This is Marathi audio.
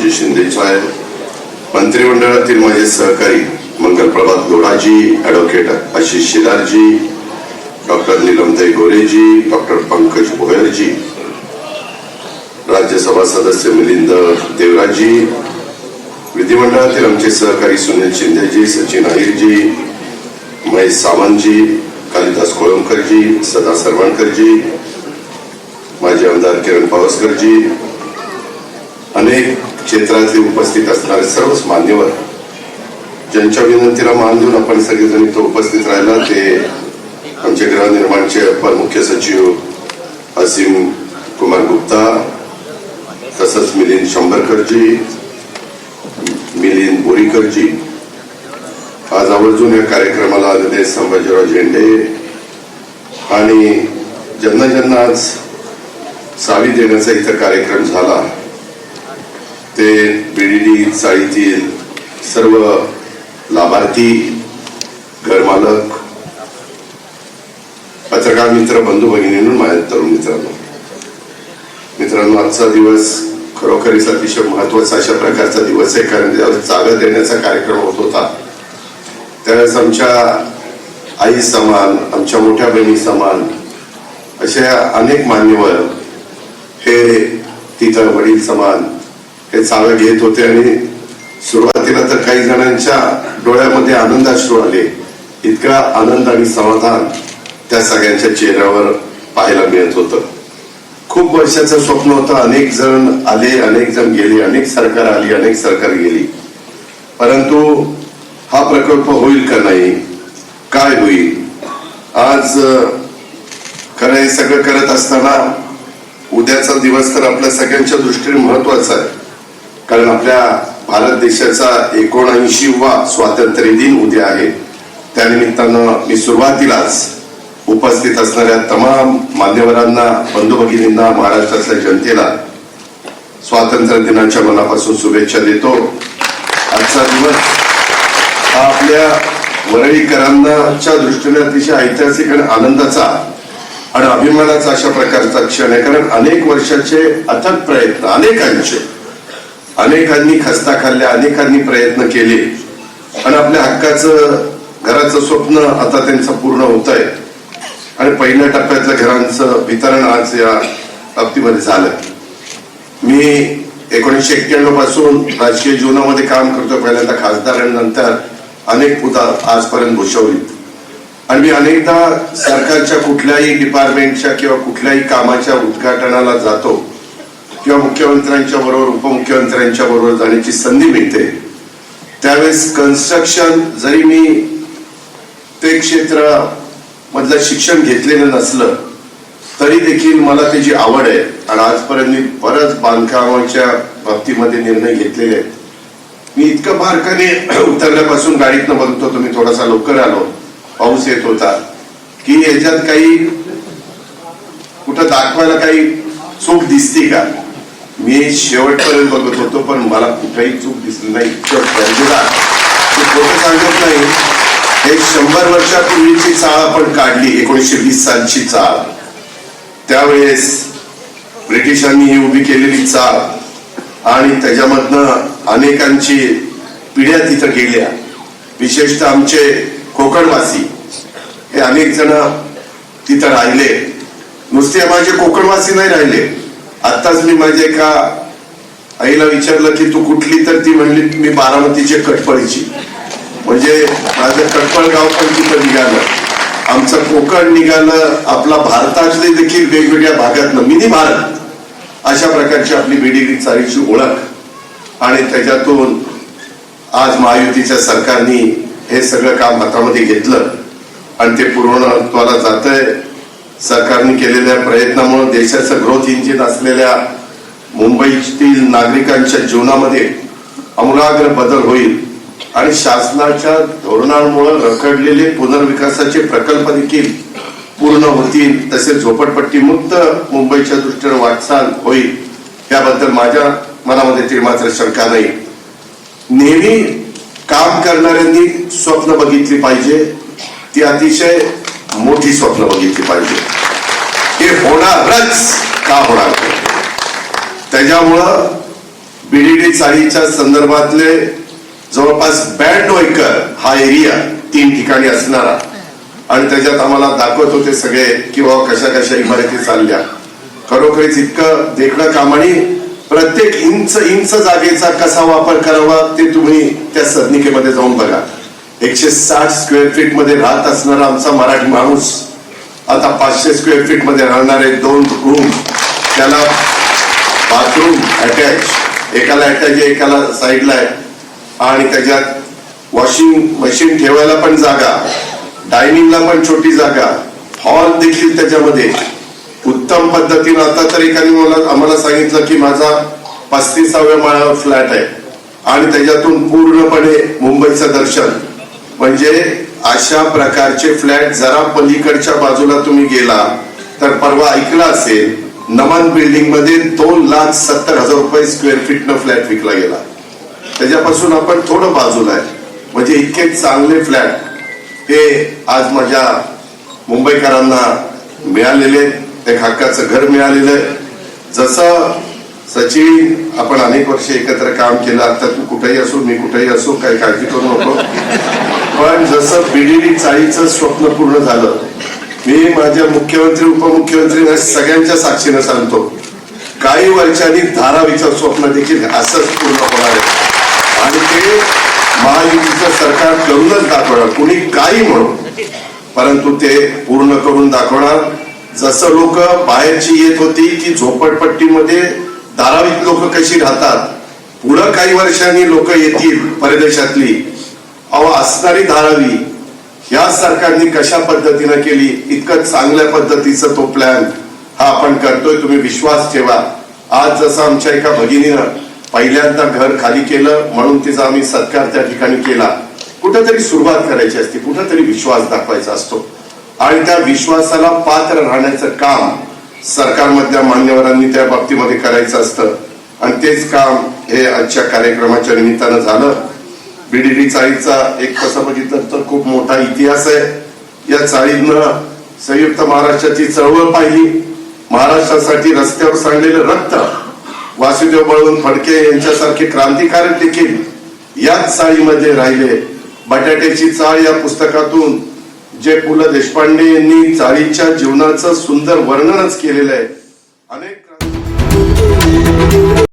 रामजी शिंदेचा आहे. मंत्रिमंडळातील माझे सहकारी Mangalprabhat Lodhaji, advocate Ashish Shelarji, doctor Neelamtai Gorheji, doctor Pankaj Bhoyarji, Rajyasabha सदस्य मिलिंद देवराजी, विधिमंडळातील आमचे सहकारी सुनील शिंदेजी, सचिन अहिरजी, महेश सावंतजी, कालिदास कोळंबकरजी, सदा सरवणकरजी, माजी आमदार किरण पावसकरजी, अनेक क्षेत्रातले उपस्थित असणारे सर्वच मान्यवर, ज्यांच्या विनंतीला मान देऊन आपण सगळेजण इथं उपस्थित राहिला, ते आमचे गृहनिर्माणचे अपर मुख्य सचिव असीम कुमार गुप्ता, तसंच मिलिंद शंभरकरजी, मिलिंद बोरीकरजी, आज आवर्जून या कार्यक्रमाला आलेले संभाजीराव झेंडे, आणि ज्यांना ज्यांना आज सावी देण्याचा इथं कार्यक्रम झाला ते बीडीडी चाळीतील सर्व लाभार्थी, घरमालक, पत्रकार मित्र, बंधू भगिनींनो, माझ्या तरुण मित्रांनो, आजचा दिवस खरोखरीच अतिशय महत्वाचा अशा प्रकारचा दिवस आहे. कारण ज्यावेळेस जागा देण्याचा कार्यक्रम होत होता त्यावेळेस आमच्या आई समान, आमच्या मोठ्या बहिणी समान अशा अनेक मान्यवर हे तिथं वडील समान हे चावं घेत होते. आणि सुरुवातीला तर काही जणांच्या डोळ्यामध्ये आनंदाश्रू आले. इतका आनंद आणि समाधान त्या सगळ्यांच्या चेहऱ्यावर पाहायला मिळत होतं. खूप वर्षाचं स्वप्न होतं. अनेक जण आले, अनेक जण गेले, अनेक सरकार आली, अनेक सरकार गेली, परंतु हा प्रकल्प होईल का नाही, काय होईल. आज खरं हे सगळं करत असताना उद्याचा दिवस तर आपल्या सगळ्यांच्या दृष्टीने महत्वाचा आहे. कारण आपल्या भारत देशाचा 79वा स्वातंत्र्य दिन उद्या आहे. त्यानिमित्तानं मी सुरुवातीलाच उपस्थित असणाऱ्या तमाम मान्यवरांना, बंधू भगिनींना, महाराष्ट्रातल्या जनतेला स्वातंत्र्य दिनाच्या मनापासून शुभेच्छा देतो. आजचा दिवस हा आपल्या वरळीकरांच्या दृष्टीने अतिशय ऐतिहासिक आणि आनंदाचा आणि अभिमानाचा अशा प्रकारचा क्षण आहे. कारण अनेक वर्षाचे अथक प्रयत्न, अनेकांनी खस्ता खाल्ल्या, अनेकांनी प्रयत्न केले आणि आपल्या हक्काचं घराचं स्वप्न आता त्यांचं पूर्ण होत आहे. आणि पहिल्या टप्प्यातल्या घरांचं वितरण आज या बाबतीमध्ये झालं. मी 1991 पासून राजकीय जीवनामध्ये काम करतो. पहिल्यांदा खासदार आणि नंतर अनेक पदं आजपर्यंत भूषवलीत. आणि मी अनेकदा सरकारच्या कुठल्याही डिपार्टमेंटच्या किंवा कुठल्याही कामाच्या उद्घाटनाला जातो किंवा मुख्यमंत्र्यांच्या बरोबर, उपमुख्यमंत्र्यांच्या बरोबर जाण्याची संधी मिळते. त्यावेळेस कन्स्ट्रक्शन, जरी मी ते क्षेत्र मधलं शिक्षण घेतलेलं नसलं तरी देखील मला त्याची आवड आहे. आणि आजपर्यंत मी बरंच बांधकामाच्या बाबतीमध्ये निर्णय घेतलेले आहेत. मी इतकं बारकाने उतरल्यापासून गाडीतनं बघत होतो, मी थोडासा लवकर आलो, पाऊस येत होता, की याच्यात काही कुठं दाखवायला काही चूक दिसते का. मी शेवटपर्यंत बघत होतो पण मला कुठेही चूक दिसली नाही. खोटं सांगत नाही. एक 100 वर्षापूर्वीची चाळ आपण काढली, 1920 सालची चाळ. त्यावेळेस ब्रिटिशांनी ही उभी केलेली चाळ आणि त्याच्यामधनं अनेकांची पिढ्या तिथं गेल्या. विशेषतः आमचे कोकणवासी हे अनेक जण तिथं राहिले. नुसते माझे कोकणवासी नाही राहिले. आताच मी माझ्या एका आईला विचारलं की तू कुठली, तर ती म्हणली मी बारामतीचे कटपळीची. म्हणजे माझं कटपळ गाव पण तिथं निघालं, आमचं कोकण निघालं, आपला भारतातले देखील वेगवेगळ्या भागातलं मिनी भारत अशा प्रकारची आपली बीडीडी चाळीची ओळख. आणि त्याच्यातून आज महायुतीच्या सरकारने हे सगळं काम हातामध्ये घेतलं आणि ते पूर्णत्वाला जातंय. सरकारने केलेल्या प्रयत्नामुळे देशाचं ग्रोथ इंजिन असलेल्या मुंबईतील नागरिकांच्या जीवनामध्ये आमूलाग्र बदल होईल आणि शासनाच्या धोरणांमुळे रखडलेले पुनर्विकासाचे प्रकल्प देखील पूर्ण होतील. तसेच झोपडपट्टी मुक्त मुंबईच्या दृष्टीने वाटचाल होईल याबद्दल माझ्या मनामध्ये ती मात्र शंका नाही. नेहमी काम करणाऱ्यांनी स्वप्न बघितली पाहिजे, ती अतिशय मोठी स्वप्न बघितली पाहिजे. हे होणारच का होणार. त्याच्यामुळं बीडीडी चाळीच्या संदर्भातले जवळपास बँडवायकर हा एरिया 3 ठिकाणी असणारा, आणि त्याच्यात आम्हाला दाखवत होते सगळे की बाबा कशा कशा इमारती चालल्या. खरोखरीच इतकं देखणं काम, आणि प्रत्येक इंच जागेचा कसा वापर करावा ते तुम्ही त्या सदनिकेमध्ये जाऊन बघा. 160 स्क्वेअर फीट मध्ये राहत असणारा आमचा मराठी माणूस आता 500 स्क्वेअर फीट मध्ये राहणारे 2 रूम, त्याला बाथरूम अटॅच, एकाला अटॅच आहे एकाला साईडला आहे, आणि त्याच्यात वॉशिंग मशीन ठेवायला पण जागा, डायनिंगला पण छोटी जागा, हॉल देखील त्याच्यामध्ये उत्तम पद्धतीनं. आता तर एकाने आम्हाला सांगितलं की माझा 35व्या माळ्यावर फ्लॅट आहे आणि त्याच्यातून पूर्णपणे मुंबईचं दर्शन. म्हणजे अशा प्रकारचे फ्लॅट जरा पलीकडच्या बाजूला तुम्ही गेला तर परवा ऐकलं असेल, नमन बिल्डिंग मध्ये 2,70,000 रुपये स्क्वेअर फीटनं फ्लॅट विकला गेला. त्याच्यापासून आपण थोडं बाजूला आहे. म्हणजे इतके चांगले फ्लॅट हे आज माझ्या मुंबईकरांना मिळालेले, एक हक्काचं घर मिळालेलं आहे. जसं सचिन आपण अनेक वर्ष एकत्र काम केलं, आता तू कुठेही असो मी कुठेही असो काही काळजी करू नको, पण जसं बीडीडी चाळीचं स्वप्न पूर्ण झालं, मी माझ्या मुख्यमंत्री उपमुख्यमंत्री सगळ्यांच्या साक्षीनं सांगतो, काही वर्षांनी धारावीचं स्वप्न देखील असंच पूर्ण होणार आहे. आणि ते महायुतीचं सरकार करूनच दाखवणार, कुणी काही म्हणून, परंतु ते पूर्ण करून दाखवणार. जसं लोक बाहेरची येत होती की झोपडपट्टीमध्ये धारावीत लोक कशी राहतात, पुढं काही वर्षांनी लोक येतील परदेशातली, अहो असणारी धारावी ह्या सरकारने कशा पद्धतीनं केली, इतकं चांगल्या पद्धतीचा तो प्लॅन हा आपण करतोय. तुम्ही विश्वास ठेवा. आज जसं आमच्या एका भगिनीनं पहिल्यांदा घर खाली केलं म्हणून तिचा आम्ही सत्कार त्या ठिकाणी केला. कुठंतरी सुरुवात करायची असते, कुठंतरी विश्वास दाखवायचा असतो, आणि त्या विश्वासाला पात्र राहण्याचं काम सरकारमधल्या मान्यवरांनी त्या बाबतीमध्ये करायचं असतं. आणि तेच काम हे आजच्या कार्यक्रमाच्या निमित्तानं झालं. बीडीडी चाळीचा एक तसं बघितलं तर खूप मोठा इतिहास आहे. या चाळीनं संयुक्त महाराष्ट्राची चळवळ पाहिली, महाराष्ट्रासाठी रस्त्यावर सांडलेलं रक्त, वासुदेव बळवंत फडके यांच्यासारखे क्रांतिकारक देखील याच चाळीमध्ये राहिले. बटाट्याची चाळ या पुस्तकातून जे पु ल देशपांडे यांनी चाळीच्या जीवनाचं सुंदर वर्णनच केलेलं आहे. अनेक